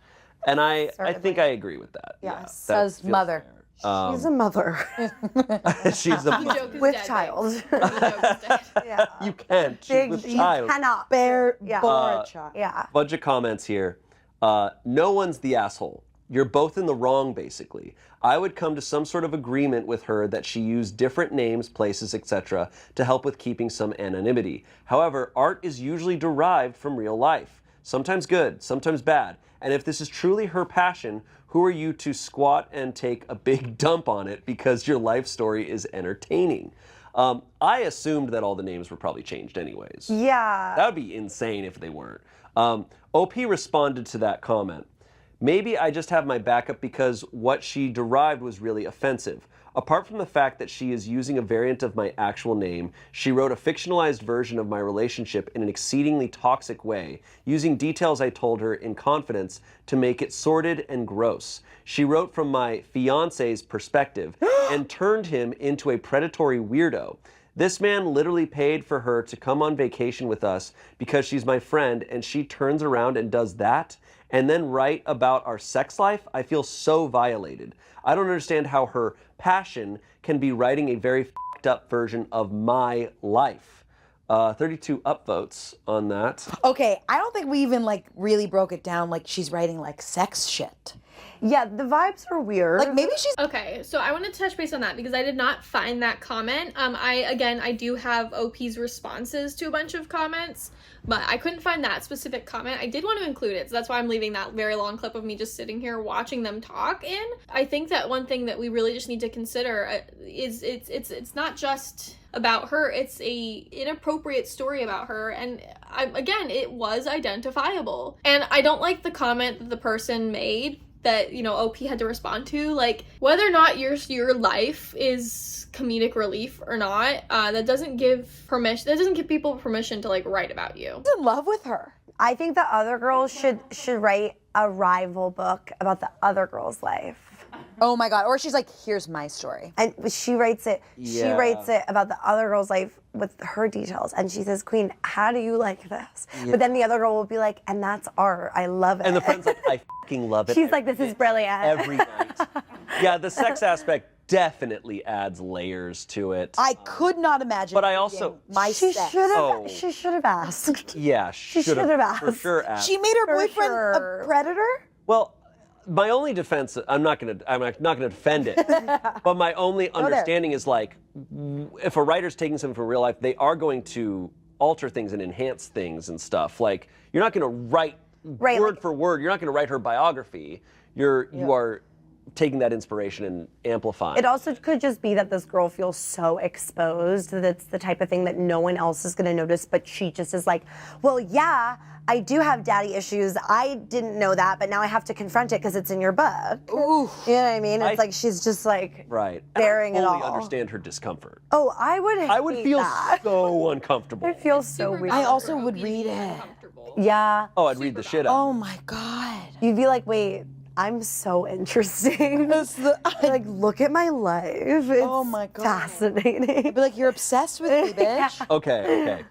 Speaker 3: And I think I agree with that.
Speaker 2: Yes.
Speaker 3: Yeah, that
Speaker 4: Says
Speaker 3: feels
Speaker 4: mother.
Speaker 3: fair.
Speaker 2: She's a mother
Speaker 3: She's a
Speaker 1: The joke is
Speaker 2: with
Speaker 1: dead,
Speaker 2: child.
Speaker 1: babe. The joke is dead.
Speaker 2: Yeah.
Speaker 3: You can't. She's
Speaker 2: Big,
Speaker 3: with
Speaker 2: you
Speaker 3: child.
Speaker 2: cannot.
Speaker 4: Bore
Speaker 2: Yeah.
Speaker 4: a child.
Speaker 2: Yeah.
Speaker 3: Bunch of comments here. No one's the asshole. You're both in the wrong, basically. I would come to some sort of agreement with her that she used different names, places, etc. to help with keeping some anonymity. However, art is usually derived from real life. Sometimes good, sometimes bad. And if this is truly her passion, who are you to squat and take a big dump on it because your life story is entertaining? I assumed that all the names were probably changed anyways.
Speaker 2: Yeah.
Speaker 3: That would be insane if they weren't. OP responded to that comment. Maybe I just have my backup because what she derived was really offensive. Apart from the fact that she is using a variant of my actual name, she wrote a fictionalized version of my relationship in an exceedingly toxic way, using details I told her in confidence to make it sordid and gross. She wrote from my fiancé's perspective and turned him into a predatory weirdo. This man literally paid for her to come on vacation with us because she's my friend, and she turns around and does that and then write about our sex life? I feel so violated. I don't understand how her passion can be writing a very f***ed up version of my life. 32 upvotes on that.
Speaker 4: Okay, I don't think we even like really broke it down like she's writing like sex shit.
Speaker 2: Yeah, the vibes are weird.
Speaker 4: Like maybe she's
Speaker 1: Okay, so I want to touch base on that because I did not find that comment. I do have OP's responses to a bunch of comments, but I couldn't find that specific comment. I did want to include it, so that's why I'm leaving that very long clip of me just sitting here watching them talk in. I think that one thing that we really just need to consider is it's not just about her, it's a inappropriate story about her, and again, it was identifiable. And I don't like the comment that the person made that, you know, OP had to respond to, like, whether or not your life is comedic relief or not, that doesn't give people permission to, like, write about you.
Speaker 4: in love with her.
Speaker 2: I think the other girls should write a rival book about the other girl's life.
Speaker 4: Oh my God. Or she's like, here's my story.
Speaker 2: And she writes it. She
Speaker 3: Yeah.
Speaker 2: writes it about the other girl's life with her details, and she says, "Queen, how do you like this?" But then the other girl will be like, "And that's art. I love it."
Speaker 3: And the friend's like, I fucking love it.
Speaker 2: She's like, "This is brilliant."
Speaker 3: Every night. Yeah, the sex aspect definitely adds layers to it.
Speaker 4: I could not imagine.
Speaker 3: But I also-
Speaker 4: reading my
Speaker 2: She
Speaker 4: sex.
Speaker 2: should have.
Speaker 3: Oh.
Speaker 2: She should have asked.
Speaker 3: Yeah,
Speaker 2: should
Speaker 3: should've
Speaker 2: have asked.
Speaker 3: for sure asked.
Speaker 4: She made her
Speaker 2: For
Speaker 4: boyfriend
Speaker 2: sure.
Speaker 4: a predator?
Speaker 3: Well, my only defense, I'm not gonna defend it, but my only understanding is, like, if a writer's taking something from real life, they are going to alter things and enhance things and stuff. Like, you're not gonna write
Speaker 2: Right,
Speaker 3: word
Speaker 2: like-
Speaker 3: for word. You're not gonna write her biography. You are taking that inspiration and amplifying.
Speaker 2: It also could just be that this girl feels so exposed that it's the type of thing that no one else is going to notice, but she just is like, well, yeah, I do have daddy issues. I didn't know that, but now I have to confront it because it's in your book.
Speaker 4: Ooh.
Speaker 2: You know what I mean? It's like she's just like
Speaker 3: right.
Speaker 2: bearing
Speaker 3: and
Speaker 2: it
Speaker 3: I fully
Speaker 2: all.
Speaker 3: understand her discomfort.
Speaker 2: Oh, I would
Speaker 3: feel
Speaker 2: that.
Speaker 3: so uncomfortable.
Speaker 2: It feels so
Speaker 1: Super
Speaker 2: weird.
Speaker 4: I
Speaker 1: bad
Speaker 4: also
Speaker 1: for
Speaker 4: would
Speaker 1: OP
Speaker 4: read
Speaker 1: being
Speaker 4: it.
Speaker 1: uncomfortable.
Speaker 2: Yeah.
Speaker 3: Oh, I'd read the shit out.
Speaker 4: Oh my God.
Speaker 2: You'd be like, wait, I'm so interesting. Like, look at my life. It's
Speaker 4: Oh my God.
Speaker 2: fascinating.
Speaker 4: I'd be like, you're obsessed with me, bitch.
Speaker 3: Okay.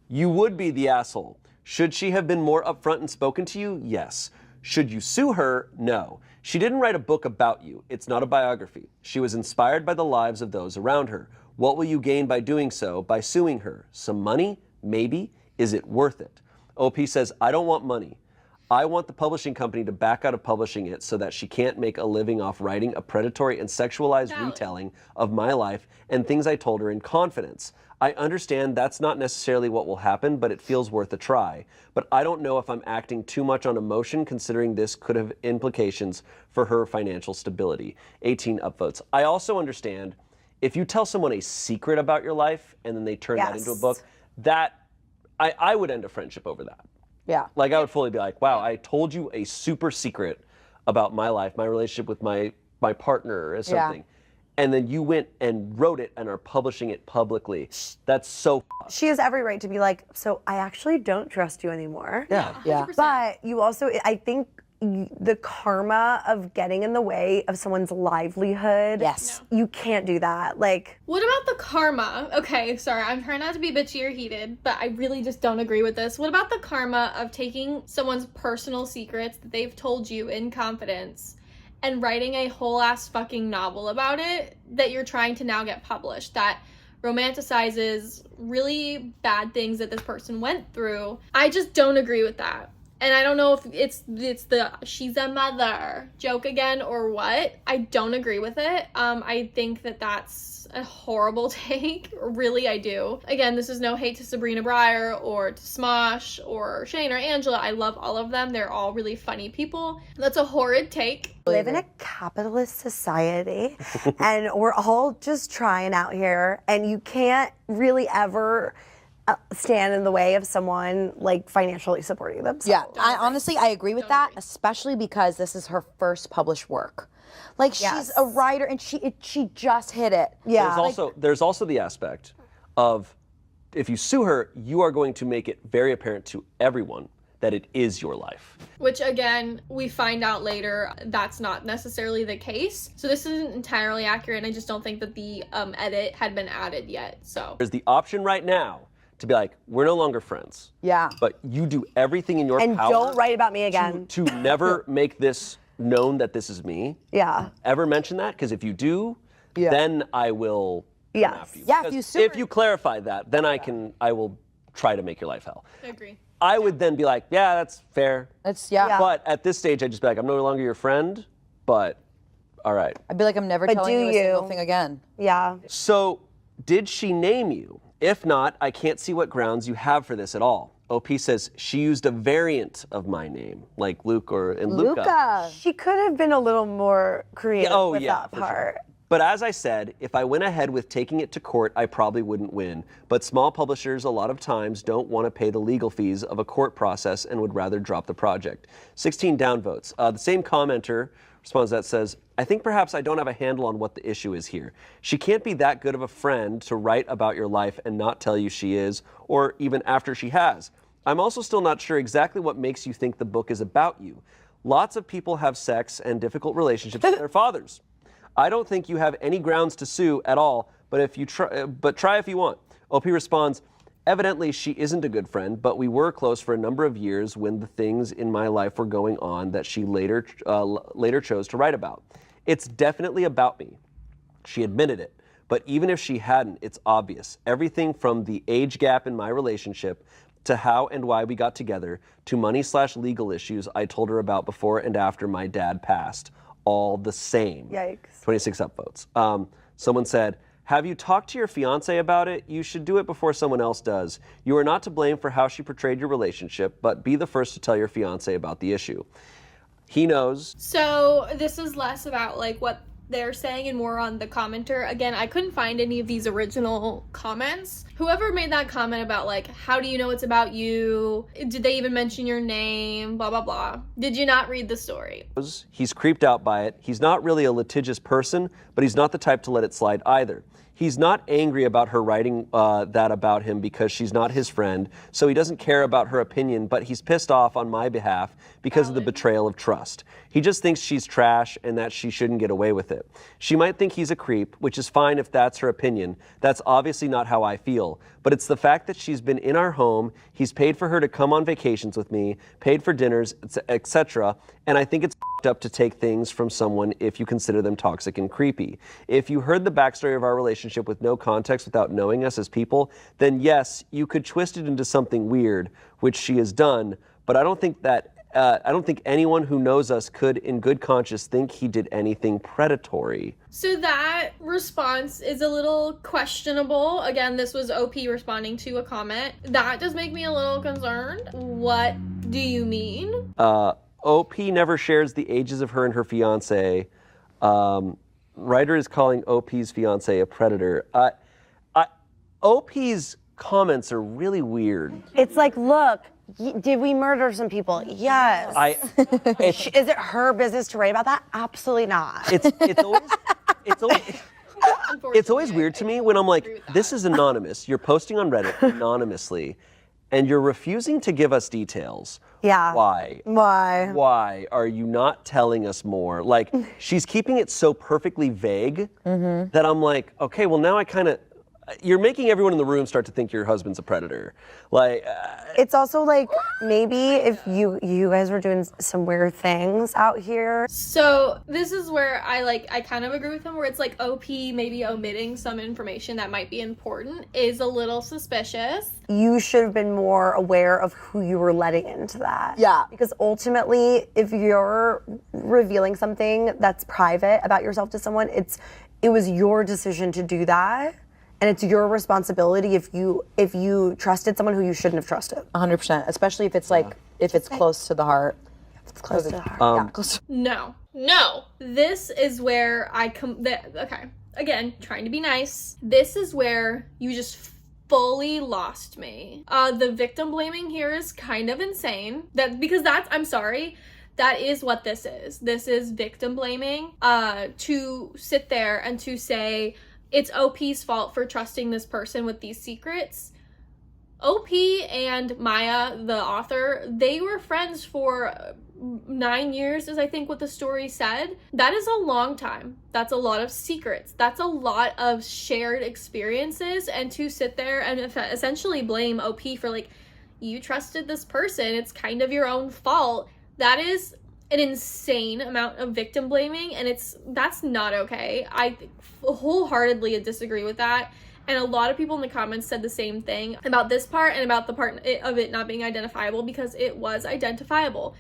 Speaker 3: You would be the asshole. Should she have been more upfront and spoken to you? Yes. Should you sue her? No. She didn't write a book about you. It's not a biography. She was inspired by the lives of those around her. What will you gain by doing so, by suing her? Some money? Maybe. Is it worth it? OP says, I don't want money. I want the publishing company to back out of publishing it so that she can't make a living off writing a predatory and sexualized
Speaker 1: Valid.
Speaker 3: retelling of my life and things I told her in confidence. I understand that's not necessarily what will happen, but it feels worth a try. But I don't know if I'm acting too much on emotion, considering this could have implications for her financial stability. 18 upvotes. I also understand if you tell someone a secret about your life and then they turn that into a
Speaker 2: Yes.
Speaker 3: book, that I would end a friendship over that.
Speaker 4: Yeah.
Speaker 3: Like, I would fully be like, wow, I told you a super secret about my life, my relationship with my partner or something. And then you went and wrote it and are publishing it publicly. That's so
Speaker 2: She has every right to be like, so I actually don't trust you anymore.
Speaker 3: Yeah.
Speaker 4: Yeah.
Speaker 2: But you also, I think the karma of getting in the way of someone's livelihood.
Speaker 4: Yes.
Speaker 2: You can't do that. Like,
Speaker 1: What about the karma? Okay, sorry, I'm trying not to be bitchy or heated, but I really just don't agree with this. What about the karma of taking someone's personal secrets that they've told you in confidence and writing a whole ass fucking novel about it that you're trying to now get published, that romanticizes really bad things that this person went through? I just don't agree with that. And I don't know if it's the she's a mother joke again or what. I don't agree with it. I think that that's a horrible take. Really, I do. Again, this is no hate to Sabrina Breyer or to Smosh or Shane or Angela. I love all of them. They're all really funny people. That's a horrid take.
Speaker 2: we live in a capitalist society and we're all just trying out here, and you can't really ever stand in the way of someone like financially supporting themselves.
Speaker 4: Yeah, I agree with that, especially because this is her first published work. Like, she's
Speaker 2: Yes.
Speaker 4: a writer and she just hit it.
Speaker 2: Yeah.
Speaker 3: There's also the aspect of, if you sue her, you are going to make it very apparent to everyone that it is your life.
Speaker 1: Which, again, we find out later that's not necessarily the case. So this isn't entirely accurate, and I just don't think that the edit had been added yet. So
Speaker 3: There's the option right now to be like, we're no longer friends.
Speaker 4: Yeah.
Speaker 3: But you do everything in your
Speaker 2: And
Speaker 3: power
Speaker 2: don't write about me again.
Speaker 3: to never make this known that this is me.
Speaker 2: Yeah.
Speaker 3: Ever mention that? Because if you do, then I will come
Speaker 2: Yes.
Speaker 3: after you.
Speaker 4: Yeah, if
Speaker 3: Because
Speaker 4: you sue
Speaker 3: if
Speaker 4: her-
Speaker 3: you clarify that, then I will try to make your life hell.
Speaker 1: I agree.
Speaker 3: I would then be like, yeah, that's fair.
Speaker 4: It's, yeah.
Speaker 3: But at this stage, I'd just be like, I'm no longer your friend. but all right.
Speaker 4: I'd be like, I'm never
Speaker 2: But
Speaker 4: telling
Speaker 2: do
Speaker 4: you a single
Speaker 2: you?
Speaker 4: thing again.
Speaker 2: Yeah.
Speaker 3: So, did she name you? If not, I can't see what grounds you have for this at all. OP says she used a variant of my name, like Luke or in Luca.
Speaker 2: She could have been a little more creative with that
Speaker 3: for
Speaker 2: part.
Speaker 3: sure. But as I said, if I went ahead with taking it to court, I probably wouldn't win. But small publishers a lot of times don't want to pay the legal fees of a court process and would rather drop the project. 16 downvotes. The same commenter responds that says, I think perhaps I don't have a handle on what the issue is here. She can't be that good of a friend to write about your life and not tell you she is, or even after she has. I'm also still not sure exactly what makes you think the book is about you. Lots of people have sex and difficult relationships with their fathers. I don't think you have any grounds to sue at all, but try if you want. OP responds, evidently she isn't a good friend, but we were close for a number of years when the things in my life were going on that she later chose to write about. It's definitely about me. She admitted it. But even if she hadn't, it's obvious. Everything from the age gap in my relationship to how and why we got together to money/legal issues I told her about before and after my dad passed. All the same.
Speaker 2: Yikes.
Speaker 3: 26 upvotes. Someone said, have you talked to your fiance about it? You should do it before someone else does. You are not to blame for how she portrayed your relationship, but be the first to tell your fiance about the issue. He knows.
Speaker 1: So this is less about like what they're saying and more on the commenter. Again, I couldn't find any of these original comments. Whoever made that comment about like, how do you know it's about you? Did they even mention your name? Blah, blah, blah. Did you not read the story?
Speaker 3: He's creeped out by it. He's not really a litigious person, but he's not the type to let it slide either. He's not angry about her writing that about him because she's not his friend, so he doesn't care about her opinion, but he's pissed off on my behalf because of the betrayal of trust. He just thinks she's trash and that she shouldn't get away with it. She might think he's a creep, which is fine if that's her opinion. That's obviously not how I feel, but it's the fact that she's been in our home, he's paid for her to come on vacations with me, paid for dinners, etc., and I think it's up to take things from someone if you consider them toxic and creepy. If you heard the backstory of our relationship with no context without knowing us as people, then yes, you could twist it into something weird, which she has done, but I don't think anyone who knows us could in good conscience think he did anything predatory.
Speaker 1: So that response is a little questionable. Again, this was OP responding to a comment. That does make me a little concerned. What do you mean?
Speaker 3: OP never shares the ages of her and her fiance. Writer is calling OP's fiance a predator. OP's comments are really weird.
Speaker 2: It's like, look, did we murder some people? Yes. Is it her business to write about that? Absolutely not.
Speaker 3: It's always weird to me when I'm like, this is anonymous. You're posting on Reddit anonymously, and you're refusing to give us details.
Speaker 2: Yeah.
Speaker 3: Why? Why are you not telling us more? Like, she's keeping it so perfectly vague that I'm like, okay, well now you're making everyone in the room start to think your husband's a predator. Like,
Speaker 2: it's also like, maybe if you guys were doing some weird things out here.
Speaker 1: So this is where I kind of agree with him, where it's like OP maybe omitting some information that might be important is a little suspicious.
Speaker 2: You should have been more aware of who you were letting into that.
Speaker 4: Yeah.
Speaker 2: Because ultimately, if you're revealing something that's private about yourself to someone, it was your decision to do that. And it's your responsibility if you trusted someone who you shouldn't have trusted.
Speaker 4: 100%, especially if it's like, if it's close to the heart.
Speaker 2: It's close to the heart.
Speaker 1: No. This is where okay. Again, trying to be nice. This is where you just fully lost me. The victim blaming here is kind of insane. I'm sorry. That is what this is. This is victim blaming. To sit there and to say, it's OP's fault for trusting this person with these secrets. OP and Maya, the author, they were friends for 9 years, is I think what the story said. That is a long time. That's a lot of secrets. That's a lot of shared experiences. And to sit there and essentially blame OP for like, you trusted this person, it's kind of your own fault. That is an insane amount of victim blaming, and that's not okay. I wholeheartedly disagree with that, and a lot of people in the comments said the same thing about this part and about the part of it not being identifiable, because it was identifiable.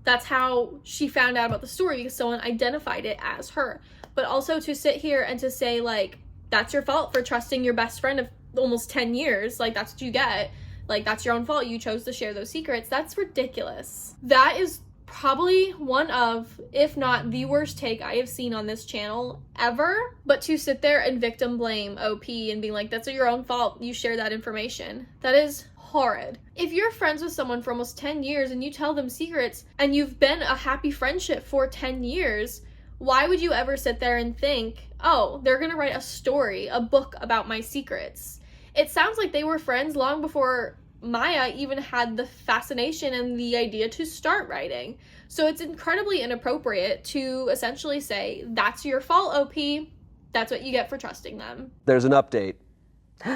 Speaker 1: That's how she found out about the story, because someone identified it as her. But also to sit here and to say, like, that's your fault for trusting your best friend of almost 10 years. Like, that's what you get. Like, that's your own fault. You chose to share those secrets. That's ridiculous. That is probably one of, if not the worst take I have seen on this channel ever. But to sit there and victim blame OP and being like, that's your own fault, you share that information. That is horrid. If you're friends with someone for almost 10 years and you tell them secrets and you've been a happy friendship for 10 years, why would you ever sit there and think, oh, they're gonna write a story, a book about my secrets? It sounds like they were friends long before Maya even had the fascination and the idea to start writing. So it's incredibly inappropriate to essentially say, that's your fault, OP. That's what you get for trusting them.
Speaker 3: There's an update.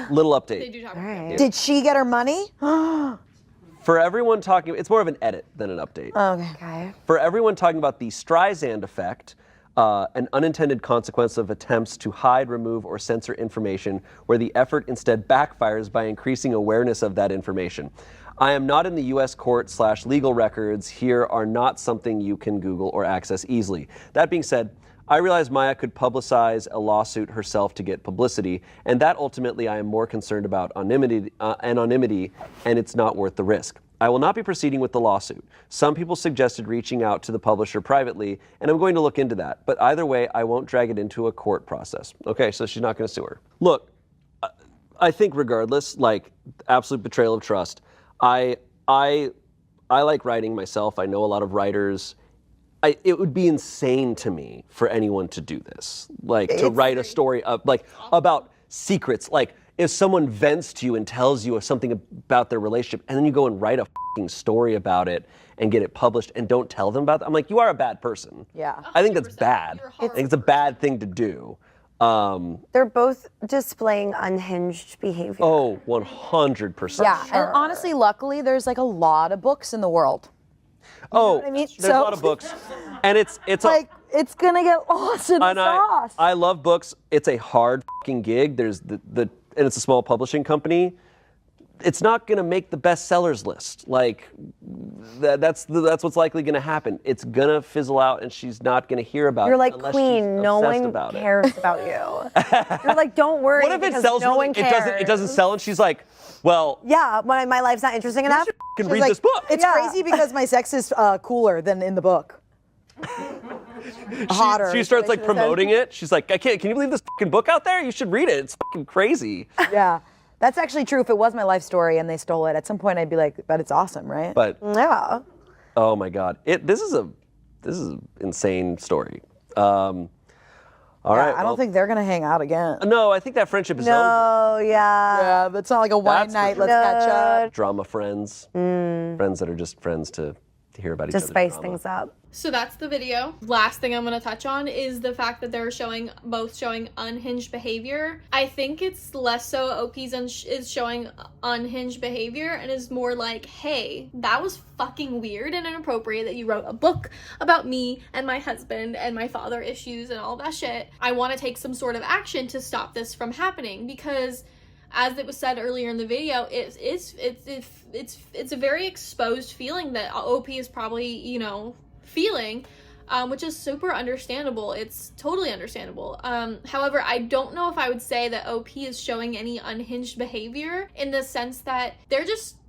Speaker 3: Little update.
Speaker 1: They do talk about it.
Speaker 4: Did she get her money?
Speaker 3: For everyone talking, it's more of an edit than an update.
Speaker 2: Okay.
Speaker 3: For everyone talking about the Streisand effect, an unintended consequence of attempts to hide, remove, or censor information where the effort instead backfires by increasing awareness of that information. I am not in the U.S. court/legal records. Here are not something you can Google or access easily. That being said, I realize Maya could publicize a lawsuit herself to get publicity, and that ultimately I am more concerned about anonymity, and it's not worth the risk. I will not be proceeding with the lawsuit. Some people suggested reaching out to the publisher privately, and I'm going to look into that. But either way, I won't drag it into a court process. Okay, so she's not going to sue her. Look, I think regardless, like, absolute betrayal of trust. I like writing myself. I know a lot of writers. It would be insane to me for anyone to do this, like to write a story about secrets. Like, if someone vents to you and tells you something about their relationship, and then you go and write a fucking story about it and get it published and don't tell them about that, I'm like, you are a bad person.
Speaker 4: Yeah.
Speaker 3: I think that's bad. I think it's a bad thing to do.
Speaker 2: They're both displaying unhinged behavior.
Speaker 3: Oh, 100%.
Speaker 4: Yeah, and honestly, luckily, there's like a lot of books in the world.
Speaker 3: Oh,
Speaker 4: what I mean?
Speaker 3: there's a lot of books, and it's
Speaker 4: Like, it's gonna get lost in the sauce.
Speaker 3: I love books. It's a hard fucking gig. There's and it's a small publishing company. It's not gonna make the bestsellers list. Like, that's what's likely gonna happen. It's gonna fizzle out, and she's not gonna hear about
Speaker 2: You're
Speaker 3: it.
Speaker 2: like,
Speaker 3: unless
Speaker 2: Queen,
Speaker 3: she's
Speaker 2: no
Speaker 3: obsessed
Speaker 2: one
Speaker 3: about
Speaker 2: cares about you. You're like, don't worry.
Speaker 3: What if it
Speaker 2: because
Speaker 3: sells?
Speaker 2: no
Speaker 3: really,
Speaker 2: one cares.
Speaker 3: it doesn't sell, and she's like, well,
Speaker 2: Yeah, my life's not interesting enough.
Speaker 3: can
Speaker 4: She's
Speaker 3: read
Speaker 4: like,
Speaker 3: this book.
Speaker 4: It's crazy because my sex is cooler than in the book. Hotter.
Speaker 3: She starts like promoting it. She's like, can you believe this fucking book out there? You should read it. It's fucking crazy.
Speaker 4: Yeah. That's actually true. If it was my life story and they stole it, at some point I'd be like, but it's awesome, right?
Speaker 3: But
Speaker 2: Yeah.
Speaker 3: oh my god, this is an insane story. All right.
Speaker 4: I don't think they're gonna hang out again.
Speaker 3: No, I think that friendship is over.
Speaker 2: No, yeah.
Speaker 4: Yeah, but it's not like a wine
Speaker 3: That's for
Speaker 4: night.
Speaker 3: sure.
Speaker 4: Let's catch up.
Speaker 3: Drama friends, friends that are just friends to hear about each
Speaker 2: To
Speaker 3: other's
Speaker 2: spice
Speaker 3: drama.
Speaker 2: things up.
Speaker 1: So that's the video. Last thing I'm going to touch on is the fact that they're both showing unhinged behavior. I think it's less so OP's is showing unhinged behavior and is more like, hey, that was fucking weird and inappropriate that you wrote a book about me and my husband and my father issues and all that shit. I want to take some sort of action to stop this from happening, because as it was said earlier in the video, it's a very exposed feeling that OP is probably, feeling, which is super understandable. It's totally understandable. However, I don't know if I would say that OP is showing any unhinged behavior, in the sense that they're just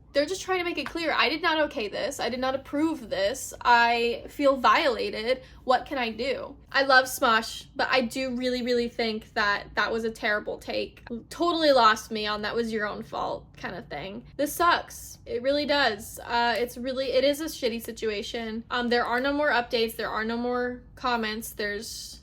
Speaker 1: trying to make it clear, I did not okay this. I did not approve this. I feel violated. What can I do? I love Smosh, but I do really, really think that that was a terrible take. Totally lost me on that was your own fault kind of thing. This sucks. It really does. It is a shitty situation. There are no more updates. There are no more comments. There's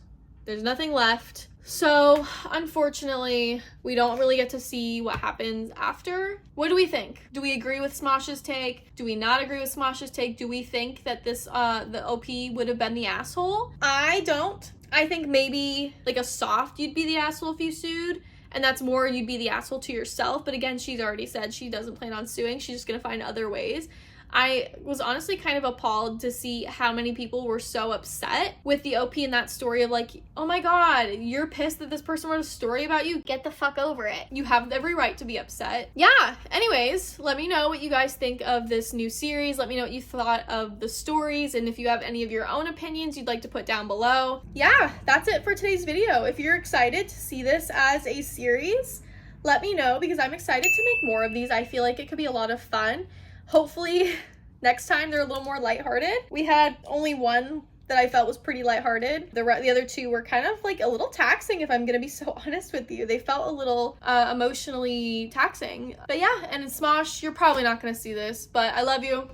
Speaker 1: nothing left. So, unfortunately, we don't really get to see what happens after. What do we think? Do we agree with Smosh's take? Do we not agree with Smosh's take? Do we think that the OP would have been the asshole? I don't. I think maybe like a soft, you'd be the asshole if you sued, and that's more you'd be the asshole to yourself. But again, she's already said she doesn't plan on suing. She's just gonna find other ways. I was honestly kind of appalled to see how many people were so upset with the OP in that story of like, oh my god, you're pissed that this person wrote a story about you? Get the fuck over it. You have every right to be upset. Yeah, anyways, let me know what you guys think of this new series. Let me know what you thought of the stories, and if you have any of your own opinions you'd like to put down below. Yeah, that's it for today's video. If you're excited to see this as a series, let me know, because I'm excited to make more of these. I feel like it could be a lot of fun. Hopefully next time they're a little more lighthearted. We had only one that I felt was pretty lighthearted. The other two were kind of like a little taxing, if I'm gonna be so honest with you. They felt a little emotionally taxing. But yeah, and in Smosh, you're probably not gonna see this, but I love you.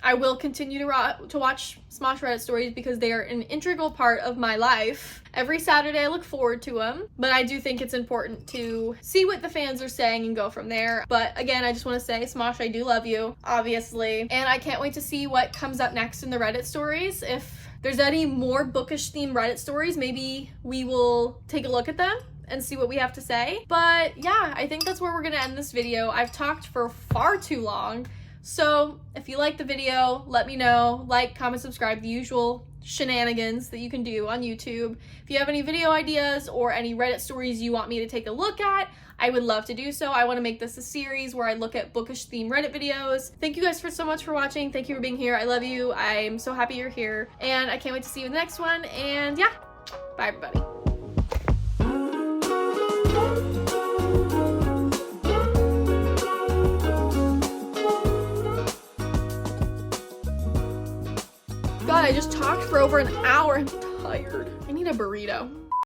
Speaker 1: I will continue to watch Smosh Reddit stories because they are an integral part of my life. Every Saturday I look forward to them, but I do think it's important to see what the fans are saying and go from there. But again, I just want to say, Smosh, I do love you, obviously, and I can't wait to see what comes up next in the Reddit stories. If there's any more bookish themed Reddit stories, maybe we will take a look at them and see what we have to say. But yeah, I think that's where we're gonna end this video. I've talked for far too long. So if you like the video, let me know. Like, comment, subscribe, the usual shenanigans that you can do on YouTube. If you have any video ideas or any Reddit stories you want me to take a look at, I would love to do so. I want to make this a series where I look at bookish themed Reddit videos. Thank you guys so much for watching. Thank you for being here. I love you. I'm so happy you're here. And I can't wait to see you in the next one. And yeah, bye everybody. God, I just talked for over an hour. I'm tired. I need a burrito.